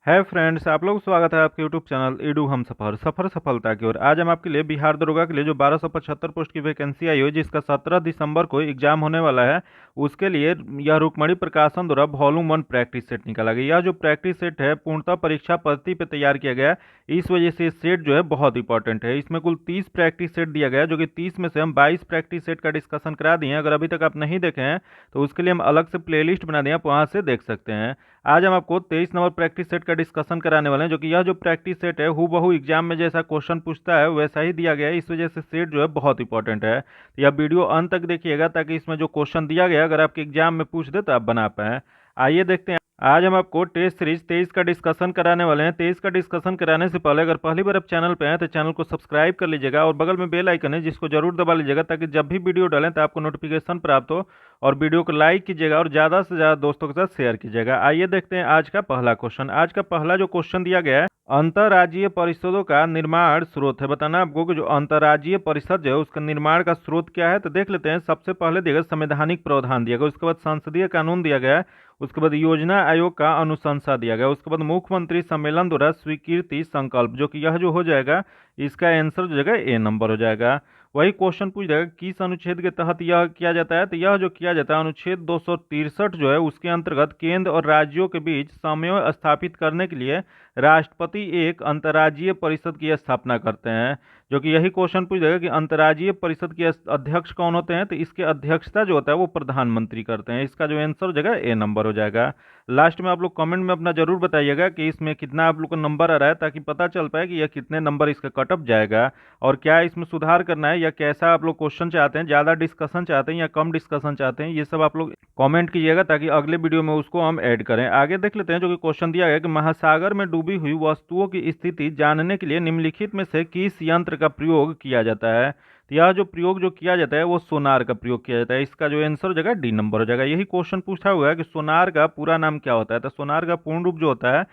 है फ्रेंड्स, आप लोग स्वागत है आपके यूट्यूब चैनल ईडू हम सफ़र सफ़र सफलता की ओर। आज हम आपके लिए बिहार दरोगा के लिए जो 1275 पोस्ट की वैकेंसी आई हुई है, जिसका 17 दिसंबर को एग्जाम होने वाला है, उसके लिए यह रुक्मणी प्रकाशन द्वारा वॉल्यूम 1 प्रैक्टिस सेट निकाला गया। यह जो प्रैक्टिस सेट है पूर्णतः परीक्षा पद्धति पर तैयार किया गया है। इस वजह से इस सेट जो है बहुत इंपॉर्टेंट है। इसमें कुल 30 प्रैक्टिस सेट दिया गया है, जो कि 30 में से हम 22 प्रैक्टिस सेट का डिस्कशन करा दिए हैं। अगर अभी तक आप नहीं देखे हैं तो उसके लिए हम अलग से प्लेलिस्ट बना दिए, आप वहाँ से देख सकते हैं। आज हम आपको 23 नंबर प्रैक्टिस सेट का डिस्कशन कराने वाले हैं, जो कि यह जो प्रैक्टिस सेट है हूबहू एग्जाम में जैसा क्वेश्चन पूछता है वैसा ही दिया गया है। इस वजह से सेट जो है बहुत इंपॉर्टेंट है। तो यह वीडियो अंत तक देखिएगा, ताकि इसमें जो क्वेश्चन दिया गया अगर आपके एग्जाम में पूछ दे तो आप बना पाएँ। आइए देखते हैं। आज हम आपको टेस्ट सीरीज 23 का डिस्कशन कराने वाले हैं। 23 का डिस्कशन कराने से पहले अगर पहली बार आप चैनल पे हैं तो चैनल को सब्सक्राइब कर लीजिएगा और बगल में बेल आइकन है जिसको जरूर दबा लीजिएगा, ताकि जब भी वीडियो डालें तो आपको नोटिफिकेशन प्राप्त हो। और वीडियो को लाइक कीजिएगा और ज़्यादा से ज़्यादा दोस्तों के साथ शेयर कीजिएगा। आइए देखते हैं आज का पहला क्वेश्चन। आज का पहला जो क्वेश्चन दिया गया है, अंतर्राज्यीय परिषदों का निर्माण स्रोत है। बताना आपको कि जो अंतर्राज्यीय परिषद जो है उसका निर्माण का स्रोत क्या है। तो देख लेते हैं। सबसे पहले दिया गया संवैधानिक प्रावधान दिया गया, उसके बाद संसदीय कानून दिया गया है, उसके बाद योजना आयोग का अनुशंसा दिया गया, उसके बाद मुख्यमंत्री सम्मेलन द्वारा स्वीकृति संकल्प, जो कि यह जो हो जाएगा इसका आंसर जो जगह ए नंबर हो जाएगा। वही क्वेश्चन पूछ जाएगा किस अनुच्छेद के तहत यह किया जाता है। तो यह जो किया जाता है अनुच्छेद 263 जो है उसके अंतर्गत केंद्र और राज्यों के बीच समन्वय स्थापित करने के लिए राष्ट्रपति एक अंतर्राज्यीय परिषद की स्थापना करते हैं। जो कि यही क्वेश्चन पूछ जाएगा कि अंतर्राज्यीय परिषद के अध्यक्ष कौन होते हैं। तो इसके अध्यक्षता जो होता है वो प्रधानमंत्री करते हैं। इसका जो आंसर हो जाएगा ए नंबर हो जाएगा। लास्ट में आप लोग कमेंट में अपना जरूर बताइएगा कि इसमें कितना आप लोग का नंबर आ रहा है, ताकि पता चल पाए कि यह कितने नंबर इसका कट ऑफ जाएगा और क्या इसमें सुधार करना है, या कैसा आप लोग क्वेश्चन चाहते हैं, ज़्यादा डिस्कशन चाहते हैं या कम डिस्कशन चाहते हैं। ये सब आप लोग कमेंट कीजिएगा, ताकि अगले वीडियो में उसको हम ऐड करें। आगे देख लेते हैं। जो कि क्वेश्चन दिया गया कि महासागर में डूबी हुई वस्तुओं की स्थिति जानने के लिए निम्नलिखित में से किस यंत्र का प्रयोग किया जाता है। तो यह जो प्रयोग जो किया जाता है वो सोनार का प्रयोग किया जाता है। इसका जो आंसर हो जाएगा डी नंबर हो जाएगा। यही क्वेश्चन पूछा हुआ है कि सोनार का पूरा नाम क्या होता है। तो सोनार का पूर्ण रूप जो होता है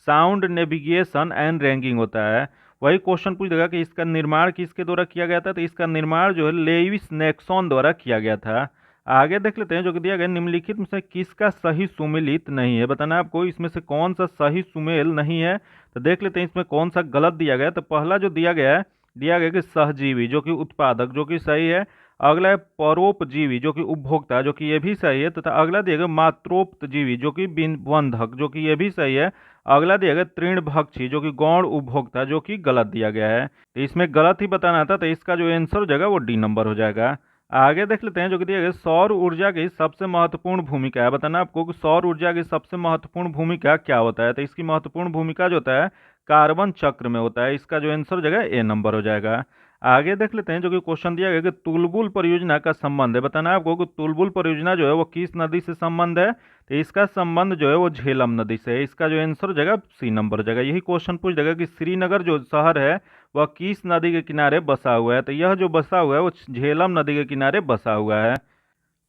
साउंड नेविगेशन एंड रैंकिंग होता है। वही क्वेश्चन पूछ देगा कि इसका निर्माण किसके द्वारा किया गया था। तो इसका निर्माण जो है लेविस नेक्सॉन द्वारा किया गया था। आगे देख लेते हैं। जो कि दिया गया निम्नलिखित में से किसका सही सुमेलित नहीं है। बताना आपको इसमें से कौन सा सही सुमेल नहीं है। तो देख लेते हैं इसमें कौन सा गलत दिया गया है। तो पहला जो दिया गया है, दिया गया कि सहजीवी, जो कि उत्पादक, जो कि सही है। अगला है परोपजीवी, जो कि उपभोक्ता, जो कि ये भी सही है। तथा अगला दिया गया मात्रोपजीवी, जो कि बंधक, जो कि ये भी सही है। अगला दिया गया तृणभक्षी, जो कि गौण उपभोक्ता, जो कि गलत दिया गया है। तो इसमें गलत ही बताना था, तो इसका जो आंसर हो जाएगा वो डी नंबर हो जाएगा। आगे देख लेते हैं। जो कि दिया गया सौर ऊर्जा की सबसे महत्वपूर्ण भूमिका है। बताना आपको कि सौर ऊर्जा की सबसे महत्वपूर्ण भूमिका क्या होता है। तो इसकी महत्वपूर्ण भूमिका जो होता है कार्बन चक्र में होता है। इसका जो आंसर हो जाएगा ए नंबर हो जाएगा। आगे देख लेते हैं। जो कि क्वेश्चन दिया गया कि तुलबुल परियोजना का संबंध है। बताना आपको कि तुलबुल परियोजना जो है वो किस नदी से संबंध है। तो इसका संबंध जो है वो झेलम नदी से है। इसका जो आंसर हो जाएगा सी नंबर हो जाएगा। यही क्वेश्चन पूछ जाएगा कि श्रीनगर जो शहर है वह किस नदी के किनारे बसा हुआ है। तो यह जो बसा हुआ है वो झेलम नदी के किनारे बसा हुआ है।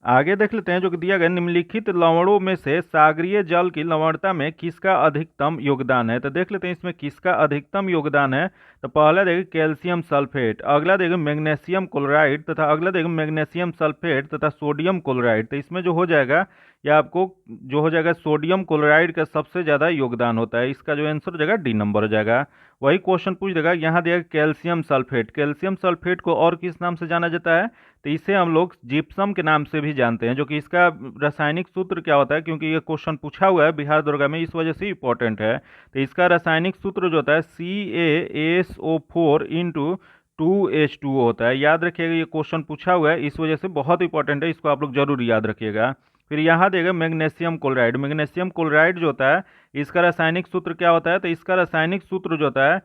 आगे देख लेते हैं। जो कि दिया गया निम्नलिखित लवणों में से सागरीय जल की लवणता में किसका अधिकतम योगदान है। तो देख लेते हैं इसमें किसका अधिकतम योगदान है। तो पहला देखें कैल्शियम सल्फेट, अगला देखें मैग्नीशियम क्लोराइड, तथा अगला देखें मैग्नीशियम सल्फेट तथा सोडियम क्लोराइड। तो इसमें जो हो जाएगा या आपको जो हो जाएगा सोडियम क्लोराइड का सबसे ज़्यादा योगदान होता है। इसका जो आंसर हो जाएगा डी नंबर हो जाएगा। वही क्वेश्चन पूछ देगा, यहाँ दिया कैल्शियम सल्फेट। कैल्शियम सल्फेट को और किस नाम से जाना जाता है। तो इसे हम लोग जिप्सम के नाम से भी जानते हैं। जो कि इसका रासायनिक सूत्र क्या होता है, क्योंकि ये क्वेश्चन पूछा हुआ है बिहार दरोगा में, इस वजह से इंपॉर्टेंट है। तो इसका रासायनिक सूत्र जो होता है CaSO4 इंटू 2H2O होता है। याद रखिएगा, ये क्वेश्चन पूछा हुआ है इस वजह से बहुत इंपॉर्टेंट है, इसको आप लोग जरूर याद रखिएगा। फिर यहाँ देगा मैग्नीशियम क्लोराइड। मैग्नीशियम क्लोराइड जो होता है इसका रासायनिक सूत्र क्या होता है। तो इसका रासायनिक सूत्र जो होता है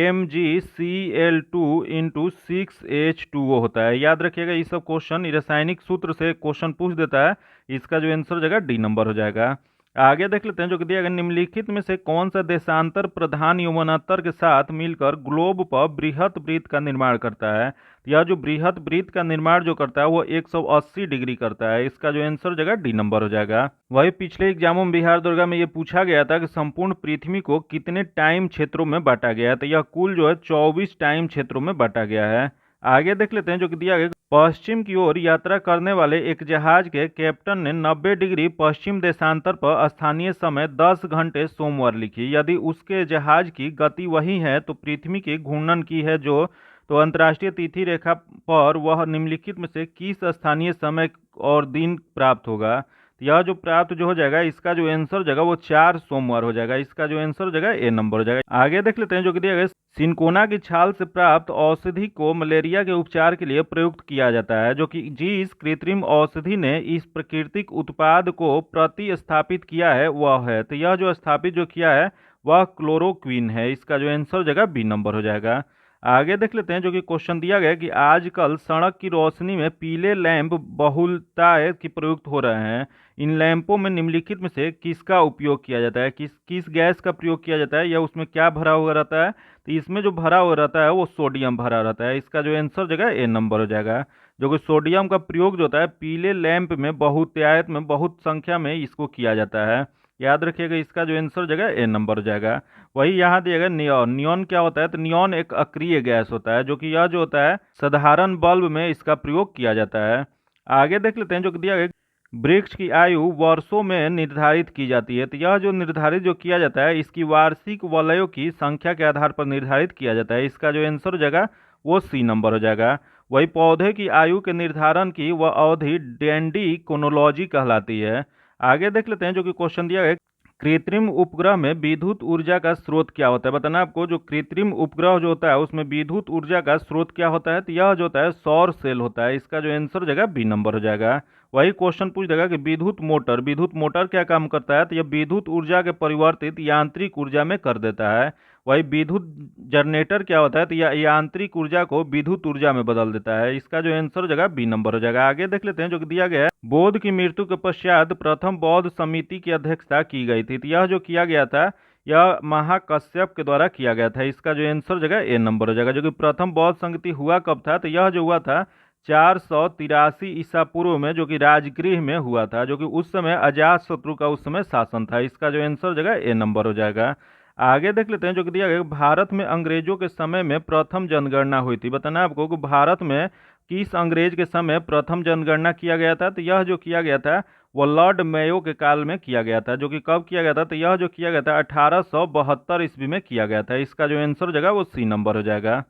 MgCl2 इंटू 6H2O होता है। याद रखिएगा, ये सब क्वेश्चन रासायनिक सूत्र से क्वेश्चन पूछ देता है। इसका जो आंसर हो जाएगा डी नंबर हो जाएगा। आगे देख लेते हैं। जो कि दिया गया निम्नलिखित में से कौन सा देशांतर प्रधान यौवनोत्तर के साथ मिलकर ग्लोब पर बृहत वृत्त का निर्माण करता है। यह जो बृहत वृत्त का निर्माण जो करता है वो 180 डिग्री करता है। इसका जो आंसर हो जाएगा डी नंबर हो जाएगा। वही पिछले एग्जामों में बिहार दरोगा में ये पूछा गया था कि संपूर्ण पृथ्वी को कितने टाइम क्षेत्रों में बांटा गया है। तो यह कुल जो है 24 टाइम क्षेत्रों में बांटा गया है। आगे देख लेते हैं। जो कि दिया गया पश्चिम की ओर यात्रा करने वाले एक जहाज के कैप्टन ने 90 डिग्री पश्चिम देशांतर पर स्थानीय समय 10 घंटे सोमवार लिखी। यदि उसके जहाज की गति वही है तो पृथ्वी की घूर्णन की है जो तो अंतर्राष्ट्रीय तिथि रेखा पर वह निम्नलिखित में से किस स्थानीय समय और दिन प्राप्त होगा। तो यह जो प्राप्त जो हो जाएगा, इसका जो आंसर हो जाएगा वो 4 सोमवार हो जाएगा। इसका जो आंसर हो जाएगा ए नंबर हो जाएगा। आगे देख लेते हैं जो कि दिया गया, सिनकोना की छाल से प्राप्त औषधि को मलेरिया के उपचार के लिए प्रयुक्त किया जाता है। जो कि जिस कृत्रिम औषधि ने इस प्राकृतिक उत्पाद को प्रतिस्थापित किया है वह है, तो यह जो स्थापित जो किया है वह क्लोरोक्विन है। इसका जो आंसर हो जाएगा बी नंबर हो जाएगा। आगे देख लेते हैं जो कि क्वेश्चन दिया गया है कि आजकल सड़क की रोशनी में पीले लैंप बहुलतायत की प्रयुक्त हो रहे हैं। इन लैंपों में निम्नलिखित में से किसका उपयोग किया जाता है, किस किस गैस का प्रयोग किया जाता है या उसमें क्या भरा हुआ रहता है। तो इसमें जो भरा हुआ रहता है वो सोडियम भरा रहता है। इसका जो आंसर हो जाएगा ए नंबर हो जाएगा। जो कि सोडियम का प्रयोग जो होता है पीले लैंप में बहुतायत में बहुत संख्या में इसको किया जाता है। याद रखिएगा, इसका जो आंसर हो जाएगा ए नंबर हो जाएगा। वही यहाँ दिया गया नियॉन। नियॉन क्या होता है, तो नियॉन एक अक्रिय गैस होता है जो कि यह जो होता है साधारण बल्ब में इसका प्रयोग किया जाता है। आगे देख लेते हैं जो कि दिया गया, वृक्ष की आयु वर्षों में निर्धारित की जाती है। तो यह जो निर्धारित जो किया जाता है इसकी वार्षिक वलयों की संख्या के आधार पर निर्धारित किया जाता है। इसका जो आंसर हो जाएगा वो सी नंबर हो जाएगा। वही पौधे की आयु के निर्धारण की वह अवधि डेंडिकोनोलॉजी कहलाती है। आगे देख लेते हैं जो कि क्वेश्चन दिया गया, कृत्रिम उपग्रह में विद्युत ऊर्जा का स्रोत क्या होता है। बताना आपको, जो कृत्रिम उपग्रह जो होता है उसमें विद्युत ऊर्जा का स्रोत क्या होता है, तो यह जो होता है सौर सेल होता है। इसका जो आंसर हो जाएगा बी नंबर हो जाएगा। वही क्वेश्चन पूछ देगा कि विद्युत मोटर क्या काम करता है, तो यह विद्युत ऊर्जा के परिवर्तित यांत्रिक ऊर्जा में कर देता है। वही विद्युत जनरेटर क्या होता है, तो यह यांत्रिक ऊर्जा को विद्युत ऊर्जा में बदल देता है। इसका जो आंसर हो जाएगा बी नंबर हो जाएगा। आगे देख लेते हैं जो कि दिया गया है, बुद्ध की मृत्यु के पश्चात प्रथम बौद्ध समिति की अध्यक्षता की गई थी। तो यह जो किया गया था यह महाकश्यप के द्वारा किया गया था। इसका जो आंसर हो जाएगा ए नंबर हो जाएगा। जो कि प्रथम बौद्ध समिति हुआ कब था, तो यह जो हुआ था 483 ईसा पूर्व में, जो कि राजगृह में हुआ था। जो कि उस समय अजात शत्रु का उस समय शासन था। इसका जो आंसर हो जाएगा ए नंबर हो जाएगा। आगे देख लेते हैं जो कि दिया गया, भारत में अंग्रेजों के समय में प्रथम जनगणना हुई थी। बताना आपको कि भारत में किस अंग्रेज के समय प्रथम जनगणना किया गया था, तो यह जो किया गया था वह लॉर्ड मेयो के काल में किया गया था। जो कि कब किया गया था, तो यह जो किया गया था 1872 ईस्वी में किया गया था। इसका जो आंसर हो जाएगा वो सी नंबर हो जाएगा।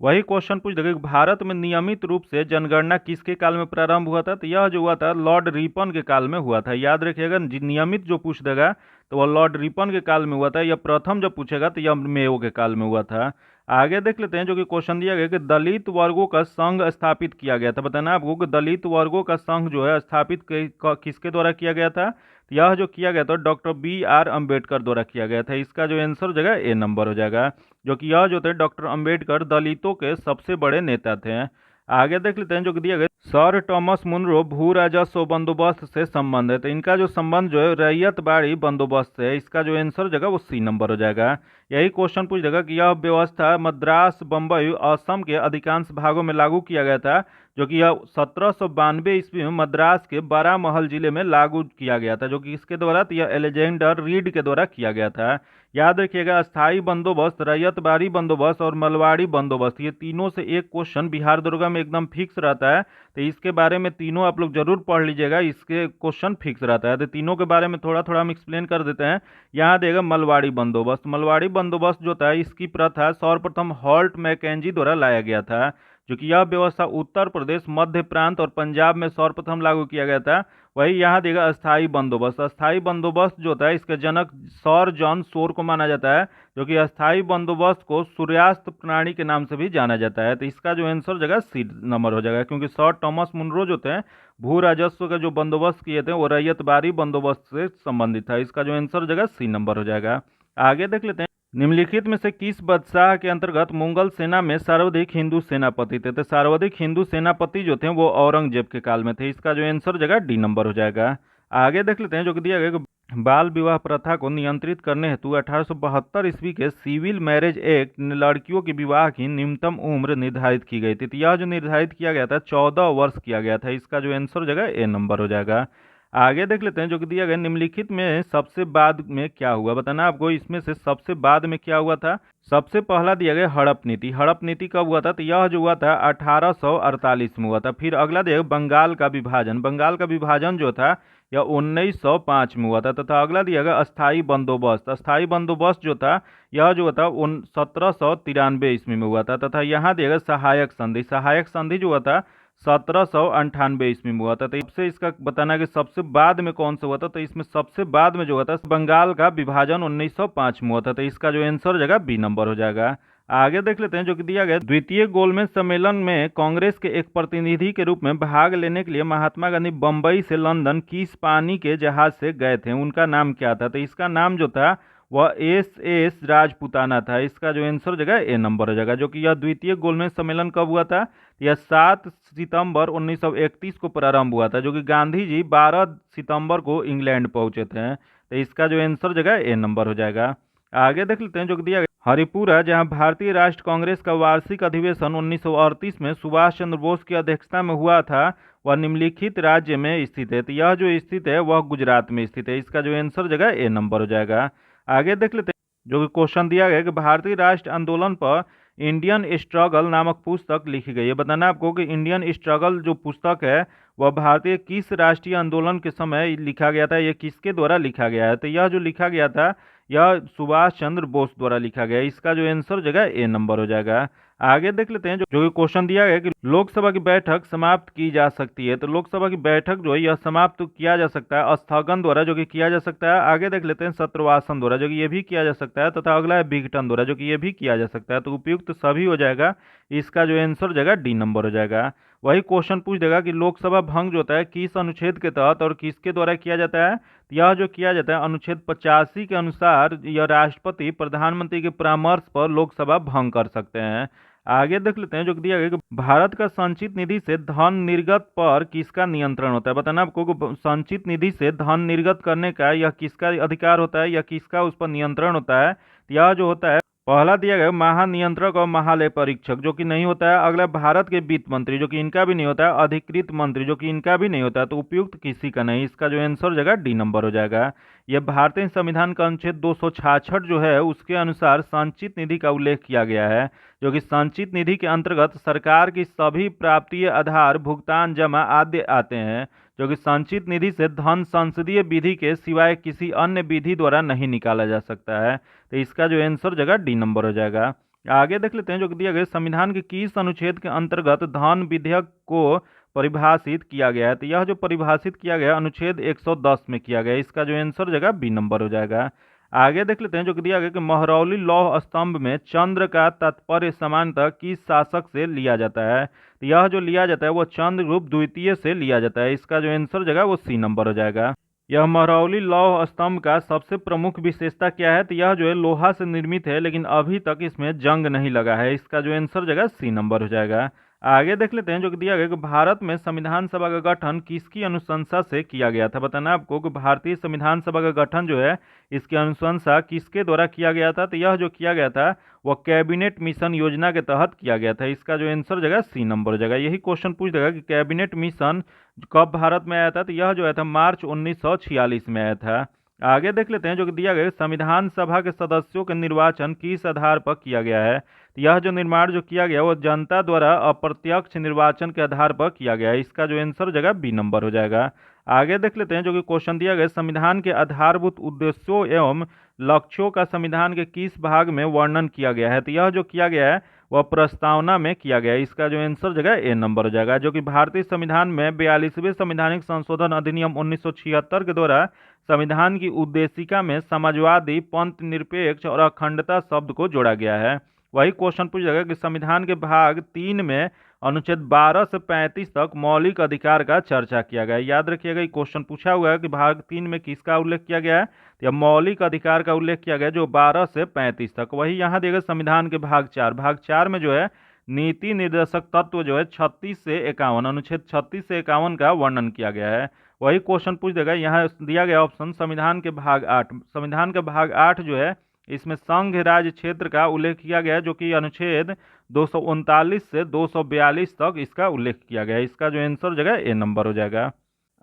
वही क्वेश्चन पूछ देगा कि भारत में नियमित रूप से जनगणना किसके काल में प्रारंभ हुआ था, तो यह जो हुआ था लॉर्ड रिपन के काल में हुआ था। याद रखिएगा, नियमित जो पूछ देगा तो वह लॉर्ड रिपन के काल में हुआ था। यह प्रथम जब पूछेगा तो यह मेयो के काल में हुआ था। आगे देख लेते हैं जो कि क्वेश्चन दिया गया कि दलित वर्गों का संघ स्थापित किया गया था। बताना आपको कि दलित वर्गों का संघ जो है स्थापित किसके द्वारा किया गया था, तो यह जो किया गया था डॉक्टर B.R. अम्बेडकर द्वारा किया गया था। इसका जो आंसर हो जाएगा ए नंबर हो जाएगा। जो कि यह जो थे डॉक्टर अम्बेडकर दलितों के सबसे बड़े नेता थे। आगे देख लेते हैं जो कि दिया गया, सर टॉमस मुनरो भू राजस्व बंदोबस्त से संबंधित है। इनका जो संबंध जो है रैयत बाड़ी बंदोबस्त से है। इसका जो आंसर हो जाएगा वो सी नंबर हो जाएगा। यही क्वेश्चन पूछ देगा कि यह व्यवस्था मद्रास, बम्बई, असम के अधिकांश भागों में लागू किया गया था। जो कि यह 1792 ईस्वी में मद्रास के बारामहल जिले में लागू किया गया था। जो कि इसके द्वारा, तो यह एलेक्जेंडर रीड के द्वारा किया गया था। याद रखिएगा, अस्थाई बंदोबस्त, रैयतबाड़ी बंदोबस्त और मलवाड़ी बंदोबस्त, ये तीनों से एक क्वेश्चन बिहार दरोगा में एकदम फिक्स रहता है। तो इसके बारे में तीनों आप लोग जरूर पढ़ लीजिएगा, इसके क्वेश्चन फिक्स रहता है। तो तीनों के बारे में थोड़ा थोड़ा हम एक्सप्लेन कर देते हैं। यहाँ देगा मलवाड़ी बंदोबस्त। मलवाड़ी बंदोबस्त जो था इसकी प्रथा सर्वप्रथम हॉल्ट मैकेंजी द्वारा लाया गया था। जो कि यह व्यवस्था उत्तर प्रदेश, मध्य प्रांत और पंजाब में सर्वप्रथम लागू किया गया था। वही यहाँ देगा अस्थाई बंदोबस्त। अस्थाई बंदोबस्त जो होता है इसके जनक सर जॉन शोर को माना जाता है। जो कि अस्थाई बंदोबस्त को सूर्यास्त प्रणाली के नाम से भी जाना जाता है। तो इसका जो आंसर हो जाएगा सी नंबर हो जाएगा, क्योंकि सर टॉमस मुनरो जो थे भू राजस्व का जो बंदोबस्त किए थे वो रैयतबाड़ी बंदोबस्त से संबंधित था। इसका जो आंसर हो जाएगा सी नंबर हो जाएगा। आगे देख लेते हैं, निम्नलिखित में से किस बादशाह के अंतर्गत मुगल सेना में सर्वाधिक हिंदू सेनापति थे। तो सर्वाधिक हिंदू सेनापति जो थे वो औरंगजेब के काल में थे। इसका जो आंसर हो जाएगा डी नंबर हो जाएगा। आगे देख लेते हैं जो कि दिया गया कि बाल विवाह प्रथा को नियंत्रित करने हेतु 1872 ईस्वी के सिविल मैरिज एक्ट लड़कियों के विवाह की न्यूनतम उम्र निर्धारित की गई थी। तो यह जो निर्धारित किया गया था 14 वर्ष किया गया था। इसका जो आंसर हो जाएगा ए नंबर हो जाएगा। आगे देख लेते हैं जो कि दिया गया, निम्नलिखित में सबसे बाद में क्या हुआ, बताना आपको इसमें से सबसे बाद में क्या हुआ था। सबसे पहला दिया गया हड़प नीति। हड़प नीति कब हुआ था, तो यह जो हुआ था 1848 में हुआ था। फिर अगला दिया गया बंगाल का विभाजन। बंगाल का विभाजन जो था यह 1905 में हुआ था। तथा अगला दिया गया अस्थाई बंदोबस्त। अस्थाई बंदोबस्त जो था यह जो था 1793 ईस्वी में हुआ था। तथा यहाँ दिया गया सहायक संधि। सहायक संधि जो हुआ था 1798 ईस्वी में हुआ था। तो इससे इसका बताना है कि सबसे बाद में कौन सा हुआ था, तो इसमें सबसे बाद में जो हुआ था बंगाल का विभाजन 1905 में हुआ था। तो इसका जो आंसर हो जाएगा बी नंबर हो जाएगा। आगे देख लेते हैं जो कि दिया गया, द्वितीय गोलमेज सम्मेलन में कांग्रेस के एक प्रतिनिधि के रूप में भाग लेने के लिए महात्मा गांधी बंबई से लंदन किस पानी के जहाज से गए थे, उनका नाम क्या था। तो इसका नाम जो था वह एस राजपुताना था। इसका जो आंसर हो जाएगा ए नंबर हो जाएगा। जो कि यह द्वितीय गोलमेज सम्मेलन कब हुआ था, यह 7 सितंबर 1931 को प्रारंभ हुआ था। जो कि गांधी जी 12 सितंबर को इंग्लैंड पहुंचे थे। तो इसका जो आंसर हो जाएगा ए नंबर हो जाएगा। आगे देख लेते हैं जो कि दिया गया, हरिपुरा जहां भारतीय राष्ट्र कांग्रेस का वार्षिक अधिवेशन 1938 में सुभाष चंद्र बोस की अध्यक्षता में हुआ था, वह निम्नलिखित राज्य में स्थित है। तो यह जो स्थित है वह गुजरात में स्थित है। इसका जो आंसर हो जाएगा ए नंबर हो जाएगा। आगे देख लेते हैं जो कि क्वेश्चन दिया गया कि भारतीय राष्ट्र आंदोलन पर इंडियन स्ट्रगल नामक पुस्तक लिखी गई है। बताना आपको कि इंडियन स्ट्रगल जो पुस्तक है वह भारतीय किस राष्ट्रीय आंदोलन के समय लिखा गया था, यह किसके द्वारा लिखा गया है। तो यह जो लिखा गया था यह सुभाष चंद्र बोस द्वारा लिखा गया है। इसका जो आंसर हो जाएगा ए नंबर हो जाएगा। आगे देख लेते हैं जो कि क्वेश्चन दिया गया है कि लोकसभा की बैठक समाप्त की जा सकती है। तो लोकसभा की बैठक जो है यह समाप्त किया जा सकता है स्थगन द्वारा, जो कि किया जा सकता है। आगे देख लेते हैं सत्रवासन द्वारा, जो कि ये भी किया जा सकता है। तथा अगला है विघटन द्वारा, जो कि ये भी किया जा सकता है। तो उपयुक्त सभी हो जाएगा। इसका जो आंसर हो जाएगा डी नंबर हो जाएगा। वही क्वेश्चन पूछ देगा कि लोकसभा भंग जो होता है किस अनुच्छेद के तहत और किसके द्वारा किया जाता है। तो यह जो किया जाता है अनुच्छेद 85 के अनुसार यह राष्ट्रपति प्रधानमंत्री के परामर्श पर लोकसभा भंग कर सकते हैं। आगे देख लेते हैं जो दिया गया कि भारत का संचित निधि से धन निर्गत पर किसका नियंत्रण होता है। बताना आपको कि संचित निधि से धन निर्गत करने का यह किसका अधिकार होता है या किसका उस पर नियंत्रण होता है। तो यह जो होता है पहला दिया गया महानियंत्रक और महालय परीक्षक, जो कि नहीं होता है। अगला भारत के वित्त मंत्री, जो कि इनका भी नहीं होता है। अधिकृत मंत्री, जो कि इनका भी नहीं होता है। तो उपयुक्त किसी का नहीं। इसका जो आंसर हो जाएगा डी नंबर हो जाएगा। यह भारतीय संविधान का अनुच्छेद 266 जो है उसके अनुसार संचित निधि का उल्लेख किया गया है। जो कि संचित निधि के अंतर्गत सरकार की सभी प्राप्तीय आधार भुगतान जमा आदि आते हैं। जो कि संचित निधि से धन संसदीय विधि के सिवाय किसी अन्य विधि द्वारा नहीं निकाला जा सकता है। तो इसका जो आंसर जगह डी नंबर हो जाएगा। आगे देख लेते हैं जो कि दिया गया, संविधान के किस अनुच्छेद के अंतर्गत धन विधेयक को परिभाषित किया गया है। तो यह जो परिभाषित किया गया अनुच्छेद 110 में किया गया। इसका जो आंसर जगह बी नंबर हो जाएगा। आगे देख लेते हैं जो कि दिया गया कि महरौली लौह स्तंभ में चंद्र का तात्पर्य सामान्यतः किस शासक से लिया जाता है। तो यह जो लिया जाता है वो चंद्रगुप्त द्वितीय से लिया जाता है। इसका जो आंसर जगह वो सी नंबर हो जाएगा। यह महरौली लौह स्तंभ का सबसे प्रमुख विशेषता क्या है, तो यह जो है लोहा से निर्मित है लेकिन अभी तक इसमें जंग नहीं लगा है। इसका जो आंसर जगह सी नंबर हो जाएगा। आगे देख लेते हैं जो कि दिया गया कि भारत में संविधान सभा का गठन किसकी अनुशंसा से किया गया था। बताना आपको कि भारतीय संविधान सभा का गठन जो है इसकी अनुशंसा किसके द्वारा किया गया था। तो यह जो किया गया था वह कैबिनेट मिशन योजना के तहत किया गया था। इसका जो आंसर जगह सी नंबर हो जाएगा। यही क्वेश्चन पूछ देगा कि कैबिनेट मिशन कब भारत में आया था। तो यह जो आया था मार्च 1946 में आया था। आगे देख लेते हैं जो कि दिया गया संविधान सभा के सदस्यों के निर्वाचन किस आधार पर किया गया है। तो यह जो निर्माण जो किया गया वो जनता द्वारा अप्रत्यक्ष निर्वाचन के आधार पर किया गया है। इसका जो आंसर जगह बी नंबर हो जाएगा। आगे देख लेते हैं जो कि क्वेश्चन दिया गया संविधान के आधारभूत उद्देश्यों एवं लक्ष्यों का संविधान के किस भाग में वर्णन किया गया है। तो यह जो किया गया है वह प्रस्तावना में किया गया है। इसका जो आंसर जगह ए नंबर हो जाएगा। जो कि भारतीय संविधान में 42वें संवैधानिक संशोधन अधिनियम 1976 के द्वारा संविधान की उद्देशिका में समाजवादी पंथ निरपेक्ष और अखंडता शब्द को जोड़ा गया है। वही क्वेश्चन पूछ जाएगा कि संविधान के भाग 3 में अनुच्छेद 12 से 35 तक मौलिक अधिकार का चर्चा किया गया है। याद रखिएगा ये क्वेश्चन पूछा हुआ है कि भाग 3 में किसका उल्लेख किया गया है। या मौलिक अधिकार का उल्लेख किया गया जो 12 से 35 तक। वही यहाँ देगा संविधान के भाग 4 में जो है नीति निर्देशक तत्व जो है 36 से 51 अनुच्छेद 36 से 51 का वर्णन किया गया है। वही क्वेश्चन पूछ देगा, यहाँ दिया गया ऑप्शन संविधान के भाग 8। संविधान के भाग 8 जो है इसमें संघ राज्य क्षेत्र का उल्लेख किया गया है, जो कि अनुच्छेद 239 से 242 तक इसका उल्लेख किया गया है। इसका जो आंसर जगह ए नंबर हो जाएगा।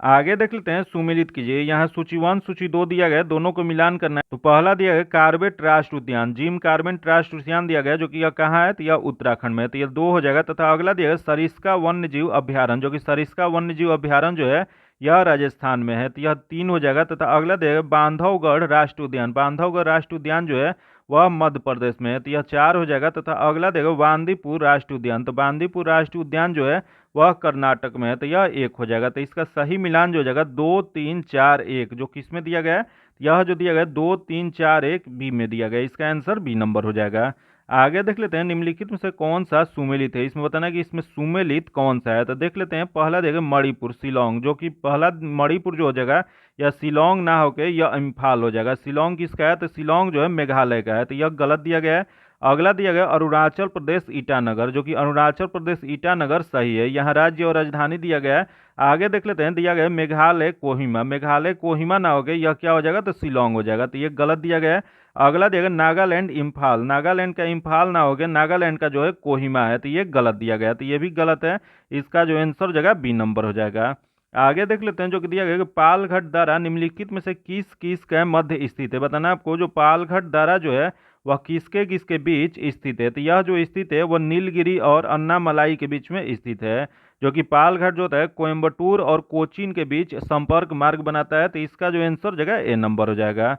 आगे देख लेते हैं, सुमेलित कीजिए। यहाँ सूची 1 सूची 2 दिया गया है, दोनों को मिलान करना है। तो पहला दिया गया कार्बेट राष्ट्रीय उद्यान, जिम कार्बेट राष्ट्रीय उद्यान दिया गया, जो कि यह कहाँ है, तो यह उत्तराखंड में है, तो यह 2 हो जाएगा। तथा अगला दिया गया सरिस्का वन्य जीव अभ्यारण्य, जो कि सरिस्का वन्य जीव अभ्यारण्य जो है यह राजस्थान में है, तो यह 3 हो जाएगा। तथा अगला दिया गया बांधवगढ़ राष्ट्रीय उद्यान, बांधवगढ़ राष्ट्रीय उद्यान जो है वह मध्य प्रदेश में है, तो यह 4 हो जाएगा। तथा अगला देखो बांदीपुर राष्ट्रीय उद्यान, तो बांदीपुर राष्ट्रीय उद्यान जो है वह कर्नाटक में है, तो यह 1 हो जाएगा। तो इसका सही मिलान जो हो जाएगा 2 3 4 1, जो किस में दिया गया है, यह जो दिया गया 2 3 4 1 बी में दिया गया, इसका आंसर बी नंबर हो जाएगा। आगे देख लेते हैं, निम्नलिखित में से कौन सा सुमेलित है, इसमें बताना है कि इसमें सुमेलित कौन सा है। तो देख लेते हैं, पहला देखें मणिपुर शिलोंग, जो कि पहला मणिपुर जो हो जाएगा या शिलोंग ना होके यह इम्फाल हो जाएगा। शिलोंग किसका है, तो शिलोंग जो है मेघालय का है, तो यह गलत दिया गया है। अगला दिया गया अरुणाचल प्रदेश ईटानगर, जो कि अरुणाचल प्रदेश ईटानगर सही है, यहाँ राज्य और राजधानी दिया गया है। आगे देख लेते हैं, दिया गया है मेघालय कोहिमा, मेघालय कोहिमा ना हो गए, यह क्या हो जाएगा, तो शिलोंग हो जाएगा, तो ये गलत दिया गया है। अगला दिया गया नागालैंड इम्फाल, नागालैंड का इम्फाल ना हो गया, नागालैंड का जो है कोहिमा है, तो ये गलत दिया गया है, तो ये भी गलत है। इसका जो आंसर हो जाएगा बी नंबर हो जाएगा। आगे देख लेते हैं, जो कि दिया गया कि पालघाट दर्रा निम्नलिखित में से किस किस के मध्य स्थित है। बताना है आपको, जो पालघाट दर्रा जो है वह किसके किसके बीच स्थित है, तो यह जो स्थित है वह नीलगिरी और अन्नामलाई के बीच में स्थित है, जो कि पालघाट जो होता है कोयम्बटूर और कोचीन के बीच संपर्क मार्ग बनाता है, तो इसका जो आंसर जगह ए नंबर हो जाएगा।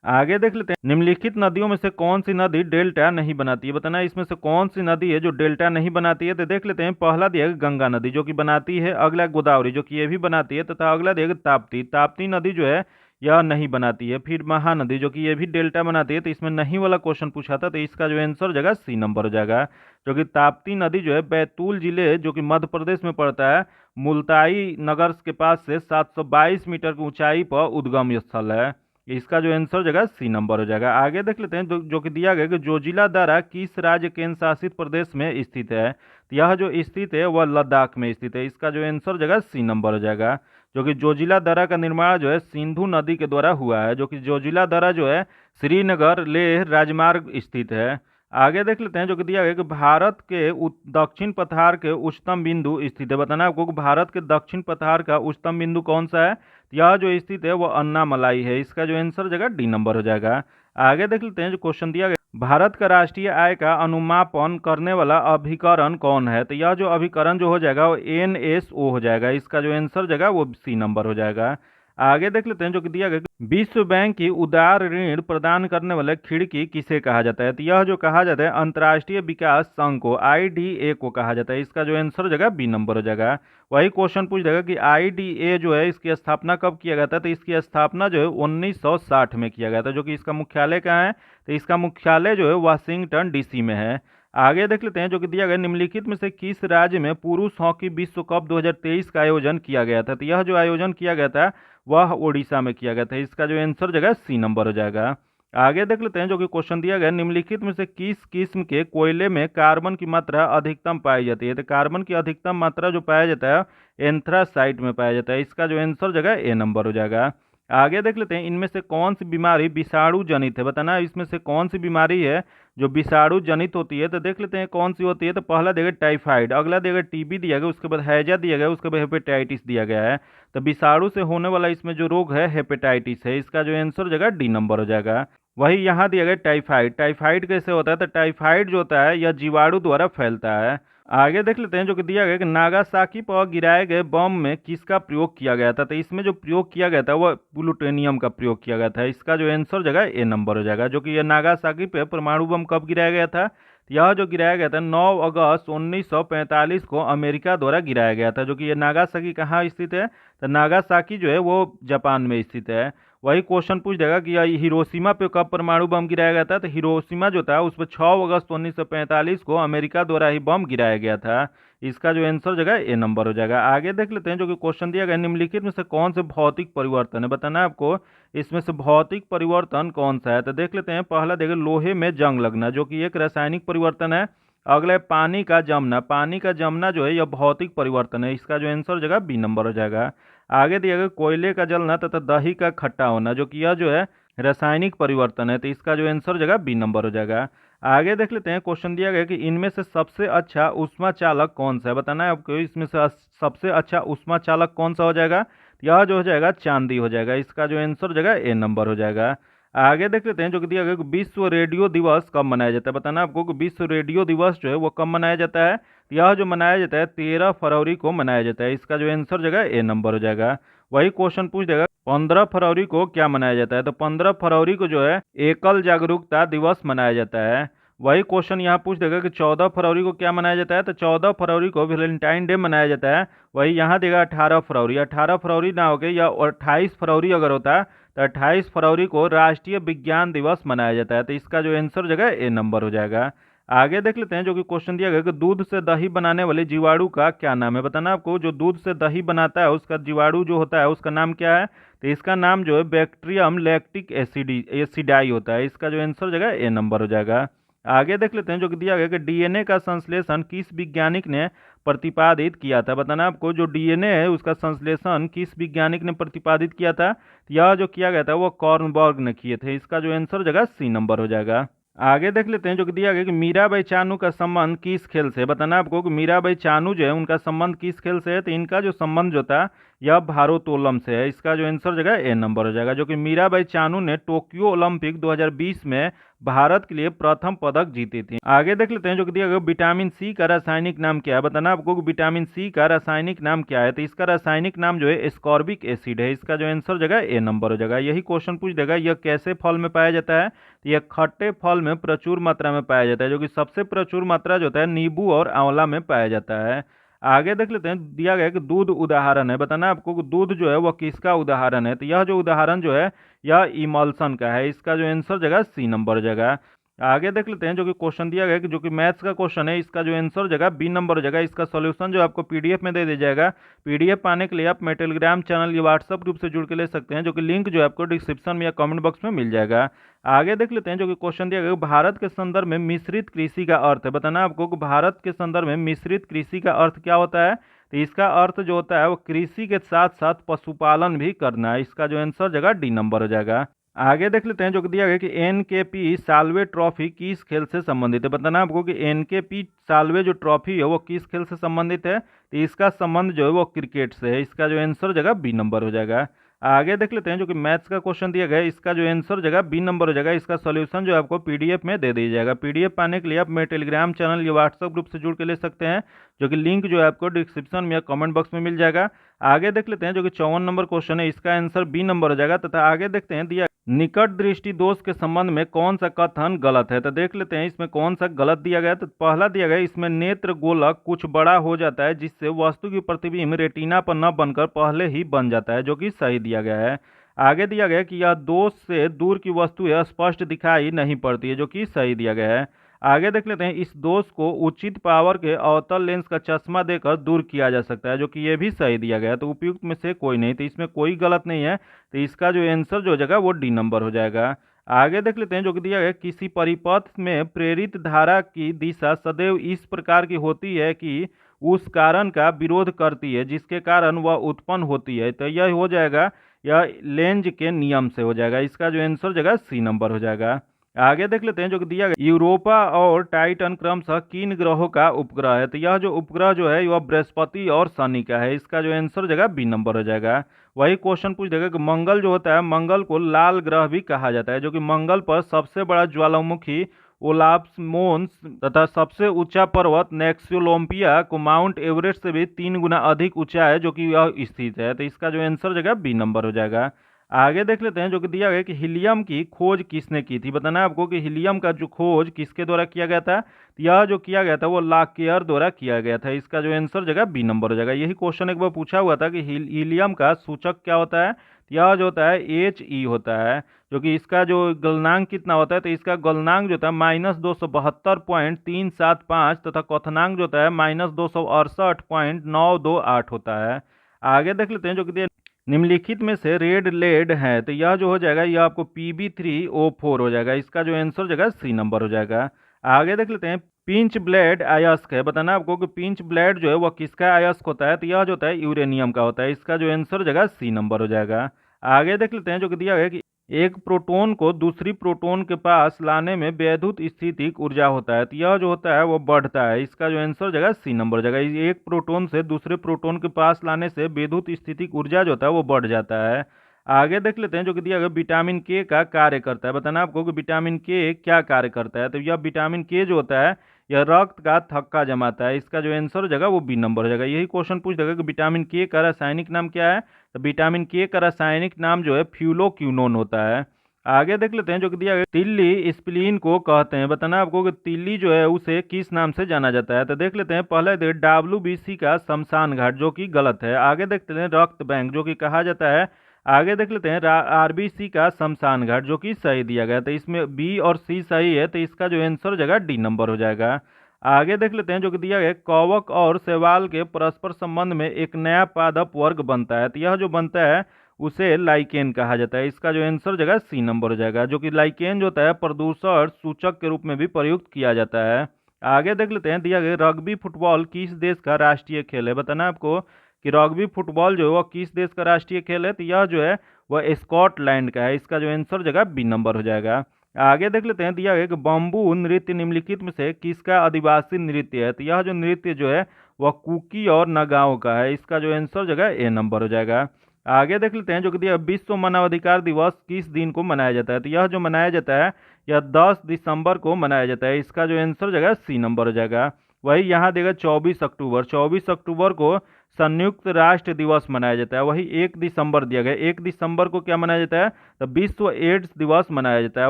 आगे देख लेते हैं, निम्नलिखित नदियों में से कौन सी नदी डेल्टा नहीं बनाती है। बताना है इसमें से कौन सी नदी है जो डेल्टा नहीं बनाती है। तो देख लेते हैं, पहला दिया गया गंगा नदी, जो कि बनाती है। अगला गोदावरी, जो कि ये भी बनाती है। तथा अगला दिया गया ताप्ती, ताप्ती नदी जो है यह नहीं बनाती है। फिर महानदी, जो कि ये भी डेल्टा बनाती है, तो इसमें नहीं वाला क्वेश्चन पूछा था, तो इसका जो आंसर हो जाएगा सी नंबर हो जाएगा। जो कि ताप्ती नदी जो है बैतूल जिले, जो कि मध्य प्रदेश में पड़ता है, मुल्ताई नगर के पास से 722 मीटर की ऊंचाई पर उद्गम स्थल है। इसका जो आंसर हो जाएगा सी नंबर हो जाएगा। आगे देख लेते हैं, जो कि दिया गया कि जोजिला दर्रा किस राज्य केंद्र शासित प्रदेश में स्थित है। तो यह जो स्थित है वह लद्दाख में स्थित है, इसका जो आंसर हो जाएगा सी नंबर हो जाएगा। जो कि जोजिला दर्रा का निर्माण जो है सिंधु नदी के द्वारा हुआ है, जो कि जोजिला दर्रा जो है श्रीनगर लेह राजमार्ग स्थित है। आगे देख लेते हैं, जो कि दिया गया कि भारत के दक्षिण पठार के उच्चतम बिंदु स्थित है। बताना आपको कि भारत के दक्षिण पठार का उच्चतम बिंदु कौन सा है, यह जो स्थित है वो अन्नामलाई है, इसका जो आंसर हो जाएगा डी नंबर हो जाएगा। आगे देख लेते हैं, जो क्वेश्चन दिया गया, भारत का राष्ट्रीय आय का अनुमापन करने वाला अभिकरण कौन है। तो यह जो अभिकरण जो हो जाएगा वो NSO हो जाएगा, इसका जो आंसर हो जाएगा वो सी नंबर हो जाएगा। आगे देख लेते हैं, जो कि दिया गया, विश्व बैंक की उदार ऋण प्रदान करने वाले खिड़की किसे कहा जाता है। तो यह जो कहा जाता है अंतर्राष्ट्रीय विकास संघ को, IDA को कहा जाता है, इसका जो आंसर हो जाएगा बी नंबर हो जाएगा। वही क्वेश्चन पूछ देगा कि IDA जो है इसकी स्थापना कब किया गया था। तो इसकी स्थापना जो है 1960 में किया गया था, जो कि इसका मुख्यालय कहाँ है, तो इसका मुख्यालय जो है वाशिंगटन DC में है। आगे देख लेते हैं, जो कि दिया गया निम्नलिखित में से किस राज्य में पुरुष हॉकी विश्व कप 2023 का आयोजन किया गया था। तो यह जो आयोजन किया गया था वह उड़ीसा में किया गया था, इसका जो आंसर जगह सी नंबर हो जाएगा। आगे देख लेते हैं, जो कि क्वेश्चन दिया गया निम्नलिखित में से किस किस्म के कोयले में कार्बन की मात्रा अधिकतम पाई जाती है। तो कार्बन की अधिकतम मात्रा जो पाया जाता है एंथ्रासाइट में पाया जाता है, इसका जो आंसर जगह ए नंबर हो जाएगा। आगे देख लेते हैं, इनमें से कौन सी बीमारी विषाणु जनित है। बताना इसमें से कौन सी बीमारी है जो विषाणु जनित होती है। तो देख लेते हैं कौन सी होती है। तो पहला देगा टाइफाइड, अगला देगा TB दिया गया, उसके बाद हैजा दिया गया, उसके बाद हेपेटाइटिस दिया गया है। तो विषाणु से होने वाला इसमें जो रोग है हेपेटाइटिस है, इसका जो आंसर हो जाएगा डी नंबर हो जाएगा। वही यहाँ दिया गया टाइफाइड, टाइफाइड कैसे होता है। तो टाइफाइड जो होता है यह जीवाणु द्वारा फैलता है। आगे देख लेते हैं, जो कि दिया गया कि नागासाकी पर गिराए गए बम में किसका प्रयोग किया गया था। तो इसमें जो प्रयोग किया गया था वह प्लूटोनियम का प्रयोग किया गया था, इसका जो आंसर जगह ए नंबर हो जाएगा। जो कि यह नागासाकी पे परमाणु बम कब गिराया गया था। यह जो गिराया गया था 9 अगस्त 1945 को अमेरिका द्वारा गिराया गया था। जो कि ये नागासाकी कहाँ स्थित है। तो नागासाकी जो है वो जापान में स्थित है। वही क्वेश्चन पूछ देगा कि यह हिरोशिमा पे कब परमाणु बम गिराया गया था। तो हिरोशिमा जो था उस पर 6 अगस्त 1945 को अमेरिका द्वारा ही बम गिराया गया था, इसका जो आंसर जगह ए नंबर हो जाएगा। आगे देख लेते हैं, जो कि क्वेश्चन दिया गया निम्नलिखित में से कौन से भौतिक परिवर्तन है। बताना है आपको इसमें से भौतिक परिवर्तन कौन सा है। तो देख लेते हैं, पहला देखिए लोहे में जंग लगना, जो कि एक रासायनिक परिवर्तन है। अगला है पानी का जमना, पानी का जमना जो है यह भौतिक परिवर्तन है, इसका जो आंसर जगह बी नंबर हो जाएगा। आगे दिया गया कोयले का जलना तथा दही का खट्टा होना, जो कि यह जो है रासायनिक परिवर्तन है, तो इसका जो आंसर जगह बी नंबर हो जाएगा। आगे देख लेते हैं, क्वेश्चन दिया गया कि इनमें से सबसे अच्छा ऊष्मा चालक कौन सा है। बताना है आपको इसमें से सबसे अच्छा ऊष्मा चालक कौन सा हो जाएगा। यह जो हो जाएगा चांदी हो जाएगा। इसका जो आंसर हो जाएगा ए नंबर हो जाएगा। आगे देख लेते हैं जो कि दिया गया कि विश्व रेडियो दिवस कब मनाया जाता है। बताना आपको कि विश्व रेडियो दिवस जो है वो कब मनाया जाता है। यह जो मनाया जाता है 13 फरवरी को मनाया जाता है। इसका जो आंसर हो जाएगा ए नंबर हो जाएगा। वही क्वेश्चन पूछ देगा 15 फरवरी को क्या मनाया जाता है। तो 15 फरवरी को जो है एकल जागरूकता दिवस मनाया जाता है। वही क्वेश्चन यहाँ पूछ देगा कि 14 फरवरी को क्या मनाया जाता है। तो 14 फरवरी को वैलेंटाइन डे मनाया जाता है। वही यहाँ देगा 18 फरवरी। 18 फरवरी ना हो गए या 28 फरवरी अगर होता है तो 28 फरवरी को राष्ट्रीय विज्ञान दिवस मनाया जाता है। तो इसका जो आंसर जगह ए नंबर हो जाएगा। आगे देख लेते हैं जो कि क्वेश्चन दिया गया कि दूध से दही बनाने वाले जीवाणु का क्या नाम है। बताना आपको जो दूध से दही बनाता है उसका जीवाणु जो होता है उसका नाम क्या है। तो इसका नाम जो है बैक्टीरियम लैक्टिक एसिडाई होता है। इसका जो आंसर जगह ए नंबर हो जाएगा। आगे देख लेते हैं जो कि दिया गया कि डीएनए का संश्लेषण किस वैज्ञानिक ने प्रतिपादित किया था। बताना आपको जो डीएनए है उसका संश्लेषण किस वैज्ञानिक ने प्रतिपादित किया था। यह जो किया गया था वो कॉर्नबर्ग ने किए थे। इसका जो आंसर हो जाएगा सी नंबर हो जाएगा। आगे देख लेते हैं जो कि दिया गया कि मीराबाई चानू का संबंध किस खेल से है। बताना आपको कि मीराबाई चानू जो है उनका संबंध किस खेल से है। तो इनका जो संबंध जो था यह भारोत्तोलन से है। इसका जो आंसर जगह ए नंबर हो जाएगा। जो कि मीराबाई चानू ने टोक्यो ओलंपिक 2020 में भारत के लिए प्रथम पदक जीती थी। आगे देख लेते हैं जो कि दिया गया विटामिन सी का रासायनिक नाम क्या है। बताना आपको कि विटामिन सी का रासायनिक नाम क्या है। तो इसका रासायनिक नाम जो है एस्कॉर्बिक एसिड है। इसका जो आंसर जगह ए नंबर हो जाएगा। यही क्वेश्चन पूछ देगा यह कैसे फल में पाया जाता है। तो यह खट्टे फल में प्रचुर मात्रा में पाया जाता है। जो कि सबसे प्रचुर मात्रा जो होता है नींबू और आंवला में पाया जाता है। आगे देख लेते हैं दिया गया कि दूध उदाहरण है। बताना आपको कि दूध जो है वह किसका उदाहरण है। तो यह जो उदाहरण जो है यह इमल्सन का है। इसका जो आंसर जगह सी नंबर जगह। आगे देख लेते हैं जो कि क्वेश्चन दिया गया कि जो कि मैथ्स का क्वेश्चन है इसका जो आंसर जगह बी नंबर हो जाएगा। इसका सॉल्यूशन जो आपको पीडीएफ में दे दिया जाएगा। पीडीएफ पाने के लिए आप मेरे टेलीग्राम चैनल या व्हाट्सएप ग्रुप से जुड़ के ले सकते हैं। जो कि लिंक जो है आपको डिस्क्रिप्शन में या कमेंट बॉक्स में मिल जाएगा। आगे देख लेते हैं जो कि क्वेश्चन दिया गया भारत के संदर्भ में मिश्रित कृषि का अर्थ है। बताना आपको कि भारत के संदर्भ में मिश्रित कृषि का अर्थ क्या होता है। तो इसका अर्थ जो होता है वो कृषि के साथ साथ पशुपालन भी करना है। इसका जो आंसर जगह डी नंबर हो जाएगा। आगे देख लेते हैं जो कि दिया गया कि एनकेपी साल्वे ट्रॉफी किस खेल से संबंधित है। बताना आपको कि एनकेपी साल्वे जो ट्रॉफी है वो किस खेल से संबंधित है। तो इसका संबंध जो है वो क्रिकेट से है। इसका जो आंसर जगह बी नंबर हो जाएगा। आगे देख लेते हैं जो कि मैथ्स का क्वेश्चन दिया गया है इसका जो आंसर जगह बी नंबर हो जाएगा। इसका सॉल्यूशन जो है आपको पीडीएफ में दे दिया जाएगा। पीडीएफ पाने के लिए आप मेरे टेलीग्राम चैनल या व्हाट्सएप ग्रुप से जुड़ के ले सकते हैं। जो कि लिंक जो है आपको डिस्क्रिप्शन में या कमेंट बॉक्स में मिल जाएगा। आगे देख लेते हैं जो कि 54 नंबर क्वेश्चन है इसका आंसर बी नंबर हो जाएगा। तथा आगे देखते हैं दिया निकट दृष्टि दोष के संबंध में कौन सा कथन गलत है। तो देख लेते हैं इसमें कौन सा गलत दिया गया। तो पहला दिया गया इसमें नेत्र गोलक कुछ बड़ा हो जाता है जिससे वस्तु की प्रतिबिंब रेटिना पर न बनकर पहले ही बन जाता है। जो कि सही दिया गया है। आगे दिया गया कि यह दोष से दूर की वस्तु है स्पष्ट दिखाई नहीं पड़ती है। जो कि सही दिया गया है। आगे देख लेते हैं इस दोष को उचित पावर के अवतल लेंस का चश्मा देकर दूर किया जा सकता है। जो कि ये भी सही दिया गया है। तो उपयुक्त में से कोई नहीं। तो इसमें कोई गलत नहीं है। तो इसका जो आंसर जो हो जाएगा वो डी नंबर हो जाएगा। आगे देख लेते हैं जो कि दिया गया किसी परिपथ में प्रेरित धारा की दिशा सदैव इस प्रकार की होती है कि उस कारण का विरोध करती है जिसके कारण वह उत्पन्न होती है। तो यह हो जाएगा यह लेंज के नियम से हो जाएगा। इसका जो आंसर हो जाएगा सी नंबर हो जाएगा। आगे देख लेते हैं जो कि दिया गया यूरोपा और टाइटन क्रमशः किन ग्रहों का उपग्रह है। तो यह जो उपग्रह जो है वह बृहस्पति और शनि का है। इसका जो आंसर हो जाएगा बी नंबर हो जाएगा। वही क्वेश्चन पूछ देगा कि मंगल जो होता है मंगल को लाल ग्रह भी कहा जाता है। जो कि मंगल पर सबसे बड़ा ज्वालामुखी ओलाप्स मोन्स तथा सबसे ऊंचा पर्वत नेक्सियोलोम्पिया को माउंट एवरेस्ट से भी 3 गुना अधिक ऊंचा है। जो कि यह स्थित है। तो इसका जो आंसर हो जाएगा बी नंबर हो जाएगा। आगे देख लेते हैं जो कि दिया गया कि हीलियम की खोज किसने की थी। बताना आपको कि हीलियम का जो खोज किसके द्वारा किया गया था। तो यह जो किया गया था वो लाकेयर द्वारा किया गया था। इसका जो आंसर जगह बी नंबर हो जाएगा। यही क्वेश्चन एक बार पूछा हुआ था कि हीलियम का सूचक क्या होता है। तो यह जो होता है He होता है। जो कि इसका जो गलनांक कितना होता है। तो इसका गलनांक जो होता है -272.375 तथा क्वथनांक जो होता है -268.928 होता है। आगे देख लेते हैं जो कि निम्नलिखित में से रेड लेड है। तो यह जो हो जाएगा यह आपको Pb3O4 हो जाएगा। इसका जो आंसर हो जाएगा सी नंबर हो जाएगा। आगे देख लेते हैं पिंच ब्लेड अयस्क है। बताना आपको कि पिंच ब्लेड जो है वह किसका अयस्क होता है। तो यह जो होता है यूरेनियम का होता है। इसका जो आंसर हो जाएगा सी नंबर हो जाएगा। आगे देख लेते हैं जो कि दिया गया कि एक प्रोटॉन को दूसरी प्रोटॉन के पास लाने में वैद्युत स्थितिक ऊर्जा होता है, तो यह जो होता है वो बढ़ता है। इसका जो आंसर हो जाएगा सी नंबर हो जाएगा। एक प्रोटॉन से दूसरे प्रोटॉन के पास लाने से वैद्युत स्थितिक ऊर्जा जो होता है वो बढ़ जाता है। आगे देख लेते हैं जो कि दिया गया विटामिन के का कार्य करता है। बताना आपको कि विटामिन के क्या कार्य करता है। तो यह विटामिन के जो होता है यह रक्त का थक्का जमाता है। इसका जो आंसर हो जाएगा वो बी नंबर हो जाएगा। यही क्वेश्चन पूछ देगा कि विटामिन के का रासायनिक नाम क्या है। तो विटामिन के का रासायनिक नाम जो है फ्यूलोक्विनोन होता है। आगे देख लेते हैं जो कि दिया गया तिल्ली स्प्लीन को कहते हैं। बताना आपको कि तिल्ली जो है उसे किस नाम से जाना जाता है। तो देख लेते हैं पहले WBC का शमशान घाट जो कि गलत है। आगे देखते हैं रक्त बैंक जो कि कहा जाता है। आगे देख लेते हैं RBC का शमशान घाट जो कि सही दिया गया। तो इसमें बी और सी सही है, तो इसका जो आंसर हो जाएगा डी नंबर हो जाएगा। आगे देख लेते हैं जो कि दिया गया कवक और शैवाल के परस्पर संबंध में एक नया पादप वर्ग बनता है। तो यह जो बनता है उसे लाइकेन कहा जाता है। इसका जो आंसर हो जाएगा सी नंबर हो जाएगा। जो कि लाइकेन जो होता है प्रदूषण सूचक के रूप में भी प्रयुक्त किया जाता है। आगे देख लेते हैं दिया गया रग्बी फुटबॉल किस देश का राष्ट्रीय खेल है। बताना आपको कि रग्बी फुटबॉल जो है वह किस देश का राष्ट्रीय खेल है। तो यह जो है वह स्कॉटलैंड का है। इसका जो आंसर हो जाएगा बी नंबर हो जाएगा। आगे देख लेते हैं दिया गया कि बम्बू नृत्य निम्नलिखित में से किसका आदिवासी नृत्य है। तो यह जो नृत्य जो है वह कुकी और नगाओं का है। इसका जो आंसर हो जाएगा ए नंबर हो जाएगा। आगे देख लेते हैं जो कि दिया विश्व मानवाधिकार दिवस किस दिन को मनाया जाता है। तो यह जो मनाया जाता है यह 10 दिसंबर को मनाया जाता है। इसका जो आंसर हो जाएगा सी नंबर हो जाएगा। वही यहाँ देगा 24 अक्टूबर को संयुक्त राष्ट्र दिवस मनाया जाता है। वही 1 दिसंबर दिया गया, 1 दिसंबर को क्या मनाया जाता है तो विश्व एड्स दिवस मनाया जाता है।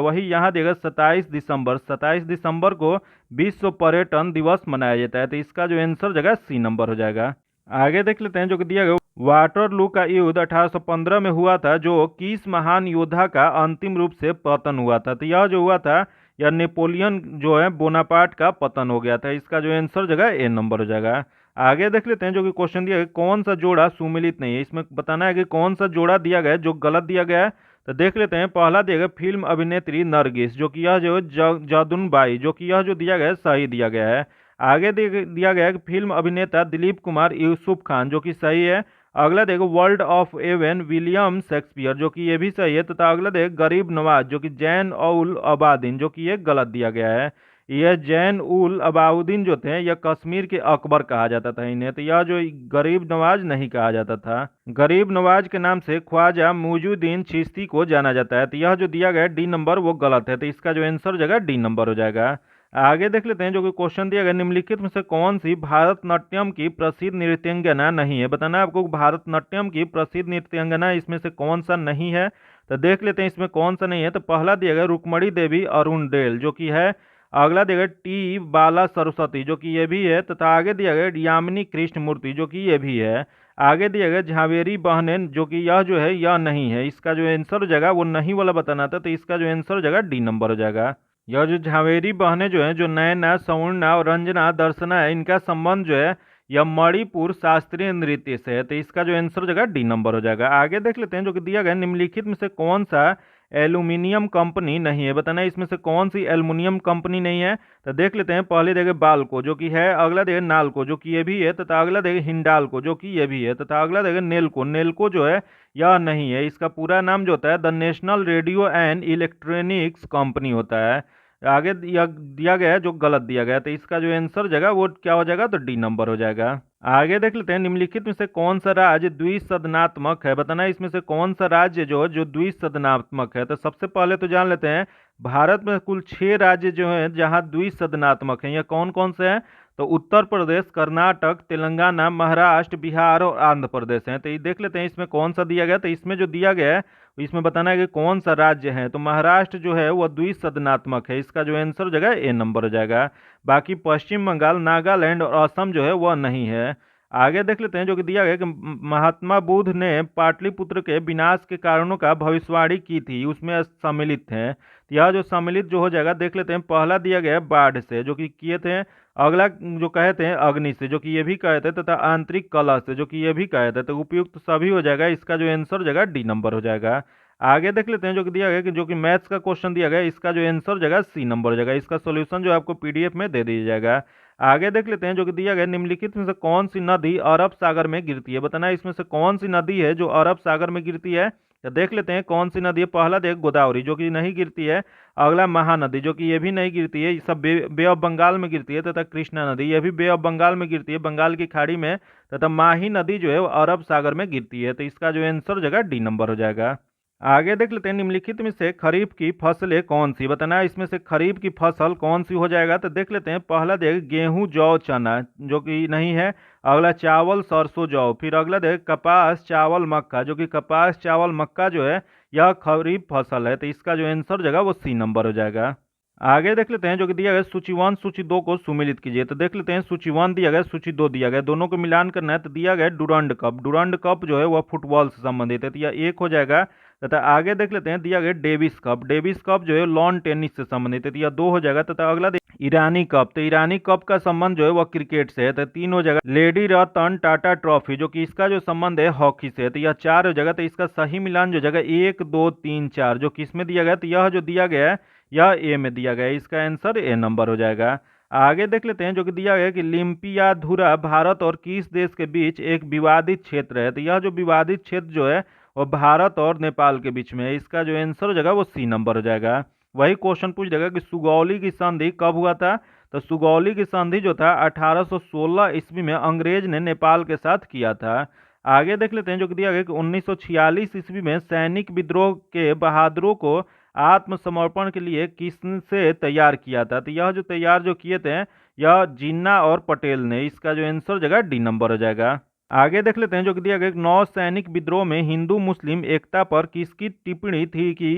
वही यहाँ देगा 27 दिसंबर को विश्व पर्यटन दिवस मनाया जाता है। तो इसका जो आंसर हो जाएगा सी नंबर हो जाएगा। आगे देख लेते हैं जो कि दिया गया वाटरलू का युद्ध 1815 में हुआ था, जो किस महान योद्धा का अंतिम रूप से पतन हुआ था। तो यह जो हुआ था यह नेपोलियन जो है बोनापार्ट का पतन हो गया था। इसका जो आंसर जगह ए नंबर हो जाएगा। आगे देख लेते हैं जो कि क्वेश्चन दिया गया कौन सा जोड़ा सुमिलित नहीं है। इसमें बताना है कि कौन सा जोड़ा दिया गया है जो गलत दिया गया है। तो देख लेते हैं पहला दिया गया फिल्म अभिनेत्री नरगिस जो कि यह जो जादुनबाई जो कि यह जो दिया गया है सही दिया गया है। आगे दिया गया है कि फिल्म अभिनेता दिलीप कुमार यूसुफ खान जो कि सही है। अगला देखो world of Avon William Shakespeare जो कि ये भी सही है। तथा अगला देख गरीब नवाज जो कि जैन उल अबादीन जो कि ये गलत दिया गया है। यह जैन उल अबाउद्दीन जो थे यह कश्मीर के अकबर कहा जाता था इन्हें। तो यह जो गरीब नवाज नहीं कहा जाता था। गरीब नवाज के नाम से ख्वाजा मुइजुद्दीन चिश्ती को जाना जाता है। तो यह जो दिया गया डी नंबर वो गलत है। तो इसका जो आंसर हो जाएगा डी नंबर हो जाएगा। आगे देख लेते हैं जो कि क्वेश्चन दिया गया निम्नलिखित में से कौन सी भारतनाट्यम की प्रसिद्ध नृत्यांगना नहीं है। बताना है आपको भारतनाट्यम की प्रसिद्ध नृत्यांगना इसमें से कौन सा नहीं है। तो देख लेते हैं इसमें कौन सा नहीं है। तो पहला दिया गया रुक्मणी देवी अरुणडेल जो कि है। अगला दिया गया टी बाला सरस्वती जो कि ये भी है। तथा आगे दिया गया यामिनी कृष्णमूर्ति जो कि ये भी है। आगे दिया गया झावेरी बहनेन जो कि यह जो है यह नहीं है। इसका जो आंसर हो जाएगा वो नहीं वाला बताना था। तो इसका जो आंसर हो जाएगा डी नंबर हो जाएगा। यह जो झावेरी बहनें जो है जो नयना सवर्णा और रंजना दर्शना है इनका संबंध जो है यह मणिपुर शास्त्रीय नृत्य से है। तो इसका जो आंसर हो जाएगा डी नंबर हो जाएगा। आगे देख लेते हैं जो कि दिया गया निम्नलिखित में से कौन सा एल्यूमिनियम कंपनी नहीं है। बताना है इसमें से कौन सी एल्युमिनियम कंपनी नहीं है। तो देख लेते हैं पहले देखें बाल्को जो कि है। अगला देखें नाल्को जो कि ये भी है। तथा अगला देखें हिंडाल्को जो कि ये भी है। तथा अगला देखें नेल्को, नेल्को जो है यह नहीं है। इसका पूरा नाम जो होता है the national radio and electronics company होता है। आगे दिया गया है जो गलत दिया गया है। तो इसका जो आंसर जाएगा वो क्या हो जाएगा तो डी नंबर हो जाएगा। आगे देख लेते हैं निम्नलिखित में से कौन सा राज्य द्विसदनात्मक है। बताना है इसमें से कौन सा राज्य जो द्विसदनात्मक है। तो सबसे पहले तो जान लेते हैं भारत में कुल 6 राज्य जो हैं जहां द्विसदनात्मक हैं। ये कौन कौन से हैं। तो उत्तर प्रदेश, कर्नाटक, तेलंगाना, महाराष्ट्र, बिहार और आंध्र प्रदेश हैं। तो ये देख लेते हैं इसमें कौन सा दिया गया। तो इसमें जो दिया गया है इसमें बताना है कि कौन सा राज्य है। तो महाराष्ट्र जो है वह द्विसदनात्मक है। इसका जो आंसर हो जाएगा ए नंबर हो जाएगा। बाकी पश्चिम बंगाल, नागालैंड और असम जो है वह नहीं है। आगे देख लेते हैं जो कि दिया गया कि महात्मा बुद्ध ने पाटलिपुत्र के विनाश के कारणों का भविष्यवाणी की थी, उसमें सम्मिलित थे। तो यह जो सम्मिलित जो हो जाएगा देख लेते हैं पहला दिया गया है बाढ़ से जो कि किए थे। अगला जो कहे थे अग्नि से जो कि ये भी कहे थे। तथा आंतरिक कलह से जो कि ये भी कहे थे। तो उपयुक्त सभी हो जाएगा। इसका जो आंसर हो जाएगा डी नंबर हो जाएगा। आगे देख लेते हैं जो कि दिया गया कि जो कि मैथ्स का क्वेश्चन दिया गया इसका जो आंसर हो जाएगा सी नंबर हो जाएगा। इसका सोल्यूशन जो आपको पीडीएफ में दे दिया जाएगा। आगे देख लेते हैं जो कि दिया गया निम्नलिखित में से कौन सी नदी अरब सागर में गिरती है। बताना है इसमें से कौन सी नदी है जो अरब सागर में गिरती है। तो देख लेते हैं कौन सी नदी है। पहला देख गोदावरी जो कि नहीं गिरती है, अगला महानदी जो कि ये भी नहीं गिरती है, ये सब बे ऑफ बंगाल में गिरती है, तथा कृष्णा नदी ये भी बे ऑफ बंगाल में गिरती है, बंगाल की खाड़ी में, तथा माही नदी जो है वो अरब सागर में गिरती है। तो इसका जो आंसर हो जाएगा डी नंबर हो जाएगा। आगे देख लेते हैं निम्नलिखित में से खरीफ की फसलें कौन सी, बताना है इसमें से खरीफ की फसल कौन सी हो जाएगा। तो देख लेते हैं पहला देख गेहूं जौ चना जो कि नहीं है, अगला चावल सरसों जौ, फिर अगला देख कपास चावल मक्का जो कि कपास चावल मक्का जो है यह खरीफ फसल है। तो इसका जो आंसर हो जाएगा वो सी नंबर हो जाएगा। आगे देख लेते हैं जो कि दिया गया सूची 1 सूची 2 को सुमेलित कीजिए। तो देख लेते हैं सूची 1 दिया गया सूची 2 दिया गया, दोनों को मिलान करना है। तो दिया गया डुरंड कप, डुरंड कप जो है वह फुटबॉल से संबंधित है, तो यह एक हो जाएगा। तथा आगे देख लेते हैं दिया गया डेविस कप, डेविस कप जो है लॉन टेनिस से संबंधित है, तो यह 2 हो जाएगा। तथा अगला ईरानी कप, तो ईरानी कप का संबंध जो है वह क्रिकेट से है, तो 3 हो जाएगा। लेडी रतन टाटा ट्रॉफी जो कि इसका जो संबंध है हॉकी से है, तो यह 4 हो जाएगा। तो इसका सही मिलान जो जगह 1 2 3 4 जो किसमें दिया गया, तो यह जो दिया गया है यह ए में दिया गया है, इसका आंसर ए नंबर हो जाएगा। आगे देख लेते हैं जो कि दिया गया है कि लिम्पियाधुरा भारत और किस देश के बीच एक विवादित क्षेत्र है। तो यह जो विवादित क्षेत्र जो है वो भारत और नेपाल के बीच में है, इसका जो आंसर हो जाएगा वो सी नंबर हो जाएगा। वही क्वेश्चन पूछ देगा कि सुगौली की संधि कब हुआ था। तो सुगौली की संधि जो था 1816 ईस्वी में अंग्रेज ने नेपाल के साथ किया था। आगे देख लेते हैं जो कि दिया गया कि 1946 ईस्वी में सैनिक विद्रोह के बहादुरों को आत्मसमर्पण के लिए किससे तैयार किया था। तो यह जो तैयार जो किए थे यह जिन्ना और पटेल ने, इसका जो आंसर हो जाएगा डी नंबर हो जाएगा। आगे देख लेते हैं जो कि दिया गया नौ सैनिक विद्रोह में हिंदू मुस्लिम एकता पर किसकी टिप्पणी थी कि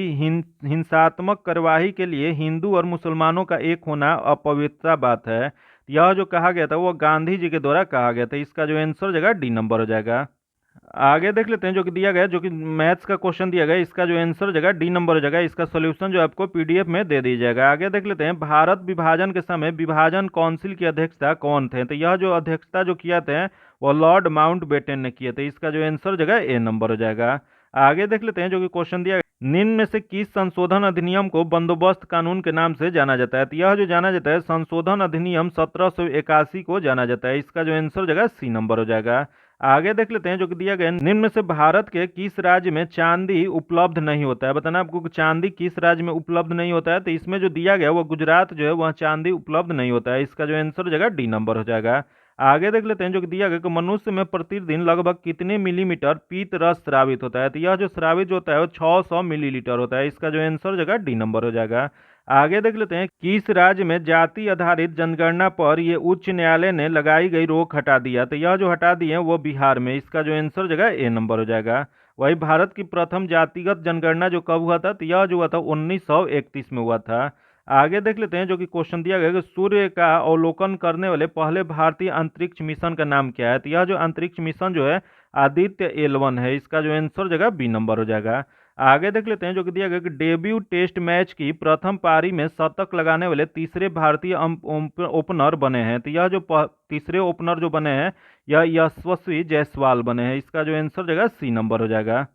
हिंसात्मक कार्यवाही के लिए हिंदू और मुसलमानों का एक होना अपवित्र बात है। यह जो कहा गया था वो गांधी जी के द्वारा कहा गया था, इसका जो आंसर हो जाएगा डी नंबर हो जाएगा। आगे देख लेते हैं जो कि दिया गया जो कि मैथ्स का क्वेश्चन दिया गया, इसका जो आंसर हो जाएगा डी नंबर हो जाएगा, इसका सोल्यूशन जो आपको पीडीएफ में दे दी जाएगा। आगे देख लेते हैं भारत विभाजन के समय विभाजन काउंसिल की अध्यक्षता कौन थे। तो यह जो अध्यक्षता जो किया थे वो लॉर्ड माउंटबेटन ने किए थे, इसका जो आंसर हो जाएगा ए नंबर हो जाएगा। आगे देख लेते हैं जो कि क्वेश्चन दिया गया निम्न में से किस संशोधन अधिनियम को बंदोबस्त कानून के नाम से जाना जाता है। तो यह जो जाना जाता है संशोधन अधिनियम 1781 को जाना जाता है, इसका जो आंसर हो जाएगा सी नंबर हो जाएगा। आगे देख लेते हैं जो कि दिया गया निम्न में से भारत के किस राज्य में चांदी उपलब्ध नहीं होता है। बताना आपको कि चांदी किस राज्य में उपलब्ध नहीं होता है। तो इसमें जो दिया गया वो गुजरात जो है वह चांदी उपलब्ध नहीं होता है, इसका जो आंसर हो जाएगा डी नंबर हो जाएगा। आगे देख लेते हैं जो कि दिया गया कि मनुष्य में प्रतिदिन लगभग कितने मिलीमीटर पीत रस स्रावित होता है। तो यह जो स्रावित होता है वो 600 मिलीलीटर होता है, इसका जो आंसर हो जाएगा डी नंबर हो जाएगा। आगे देख लेते हैं किस राज्य में जाति आधारित जनगणना पर ये उच्च न्यायालय ने लगाई गई रोक हटा दिया। तो यह जो हटा दिए हैं वो बिहार में, इसका जो आंसर हो जाएगा ए नंबर हो जाएगा। वही भारत की प्रथम जातिगत जनगणना जो कब हुआ था, तो यह जो हुआ था 1931 में हुआ था। आगे देख लेते हैं जो कि क्वेश्चन दिया गया कि सूर्य का अवलोकन करने वाले पहले भारतीय अंतरिक्ष मिशन का नाम क्या है। तो यह जो अंतरिक्ष मिशन जो है आदित्य L1 है, इसका जो आंसर हो जाएगा बी नंबर हो जाएगा। आगे देख लेते हैं जो कि दिया गया कि डेब्यू टेस्ट मैच की प्रथम पारी में शतक लगाने वाले तीसरे भारतीय ओपनर बने हैं। तो यह जो तीसरे ओपनर जो बने हैं यह यशस्वी जायसवाल बने हैं, इसका जो आंसर हो जाएगा सी नंबर हो जाएगा।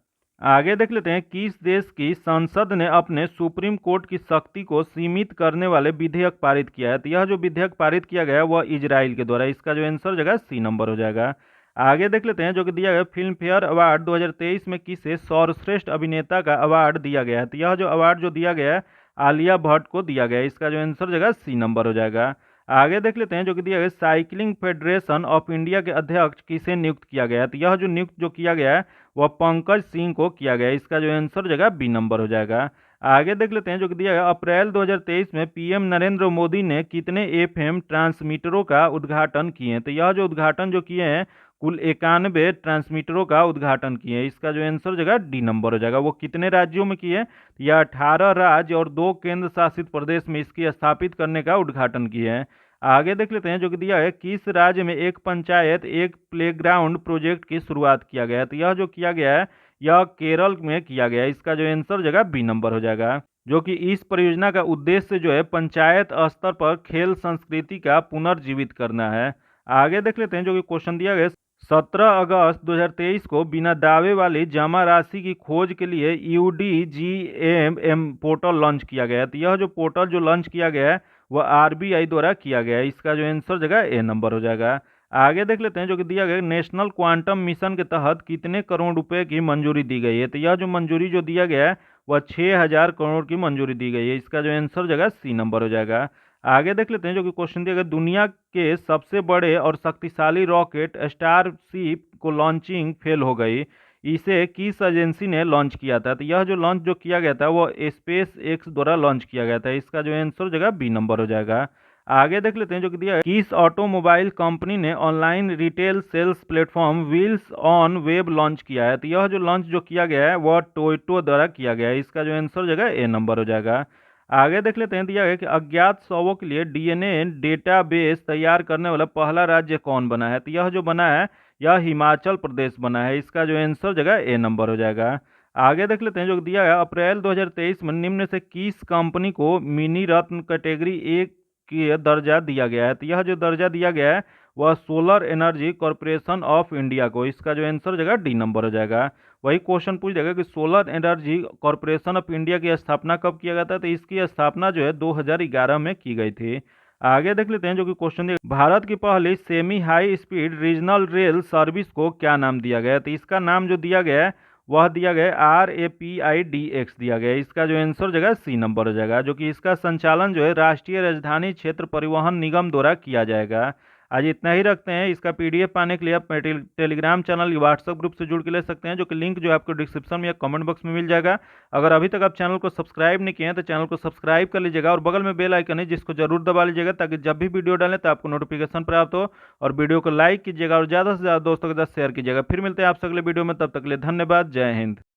आगे देख लेते हैं किस देश की संसद ने अपने सुप्रीम कोर्ट की शक्ति को सीमित करने वाले विधेयक पारित किया है। तो यह जो विधेयक पारित किया गया है वह इजराइल के द्वारा, इसका जो आंसर हो जाएगा सी नंबर हो जाएगा। आगे देख लेते हैं जो कि दिया गया फिल्म फेयर अवार्ड 2023 में किसे सर्वश्रेष्ठ अभिनेता का अवार्ड दिया गया है। तो यह जो अवार्ड जो दिया गया है आलिया भट्ट को दिया गया है, इसका जो आंसर हो जाएगा सी नंबर हो जाएगा। आगे देख लेते हैं जो कि दिया गया साइकिलिंग फेडरेशन ऑफ इंडिया के अध्यक्ष किसे नियुक्त किया गया है। तो यह जो नियुक्त जो किया गया है वह पंकज सिंह को किया गया है, इसका जो आंसर हो जाएगा बी नंबर हो जाएगा। आगे देख लेते हैं जो कि दिया गया अप्रैल 2023 में पीएम नरेंद्र मोदी ने कितने एफएम ट्रांसमीटरों का उद्घाटन किए हैं। तो यह जो उद्घाटन जो किए हैं कुल 91 ट्रांसमीटरों का उद्घाटन किए हैं, इसका जो आंसर हो जाएगा डी नंबर हो जाएगा। वो कितने राज्यों में किए, या 18 राज्य और 2 केंद्र शासित प्रदेश में इसकी स्थापित करने का उद्घाटन किए हैं। आगे देख लेते हैं जो कि दिया है किस राज्य में एक पंचायत एक प्लेग्राउंड प्रोजेक्ट की शुरुआत किया गया है। तो यह जो किया गया है यह केरल में किया गया है, इसका जो आंसर हो जाएगा बी नंबर हो जाएगा। जो कि इस परियोजना का उद्देश्य जो है पंचायत स्तर पर खेल संस्कृति का पुनर्जीवित करना है। आगे देख लेते हैं जो कि क्वेश्चन दिया गया 17 अगस्त 2023 को बिना दावे वाली जमा राशि की खोज के लिए UDGMM पोर्टल लॉन्च किया गया है। तो यह जो पोर्टल जो लॉन्च किया गया है वह RBI द्वारा किया गया है, इसका जो आंसर हो जाएगा ए नंबर हो जाएगा। आगे देख लेते हैं जो कि दिया गया नेशनल क्वांटम मिशन के तहत कितने करोड़ रुपए की मंजूरी दी गई है। तो यह जो मंजूरी जो दिया गया है वह 6,000 करोड़ की मंजूरी दी गई है। इसका जो आंसर हो जाएगा सी नंबर हो जाएगा। आगे देख लेते हैं जो कि क्वेश्चन दिया गया दुनिया के सबसे बड़े और शक्तिशाली रॉकेट स्टारशिप को लॉन्चिंग फेल हो गई, इसे किस एजेंसी ने लॉन्च किया था। तो यह जो लॉन्च जो किया गया था वो स्पेस एक्स द्वारा लॉन्च किया गया था। इसका जो आंसर हो जाएगा बी नंबर हो जाएगा। आगे देख लेते हैं जो कि दिया है किस ऑटोमोबाइल कंपनी ने online retail sales platform wheels on web launch किया है। तो यह जो लॉन्च जो किया गया है वह टोयोटो द्वारा किया गया है। इसका जो आंसर हो जाएगा ए नंबर हो जाएगा। आगे देख लेते हैं दिया गया कि अज्ञात शवों के लिए डीएनए डेटाबेस तैयार करने वाला पहला राज्य कौन बना है। तो यह जो बना है यह हिमाचल प्रदेश बना है। इसका जो आंसर हो जाएगा ए नंबर हो जाएगा। आगे देख लेते हैं जो दिया है अप्रैल 2023 में निम्न से किस कंपनी को मिनी रत्न कैटेगरी एक की दर्जा दिया गया है। तो यह जो दर्जा दिया गया है वह solar energy corporation of India को। इसका जो आंसर हो जाएगा डी नंबर हो जाएगा। वही क्वेश्चन पूछ जाएगा कि solar energy corporation of India की स्थापना कब किया गया था। तो इसकी स्थापना जो है 2011 में की गई थी। आगे देख लेते हैं जो कि क्वेश्चन दिया भारत की पहली semi high speed regional rail service को क्या नाम दिया गया है। तो इसका नाम जो दिया गया है वह दिया गया RAPIDX दिया गया है। इसका जो आंसर हो जाएगा सी नंबर हो जाएगा, जो कि इसका संचालन जो है राष्ट्रीय राजधानी क्षेत्र परिवहन निगम द्वारा किया जाएगा। आज इतना ही रखते हैं। इसका PDF पाने के लिए आप टेलीग्राम चैनल या व्हाट्सएप ग्रुप से जुड़ के ले सकते हैं, जो कि लिंक जो है आपको डिस्क्रिप्शन में या कमेंट बॉक्स में मिल जाएगा। अगर अभी तक आप चैनल को सब्सक्राइब नहीं किए हैं तो चैनल को सब्सक्राइब कर लीजिएगा और बगल में बेल आइकन है जिसको जरूर दबा लीजिएगा, ताकि जब भी वीडियो डालें तो आपको नोटिफिकेशन प्राप्त हो। और वीडियो को लाइक कीजिएगा और ज़्यादा से ज़्यादा दोस्तों के साथ शेयर कीजिएगा। फिर मिलते हैं आपसे अगले वीडियो में, तब तक के लिए धन्यवाद। जय हिंद।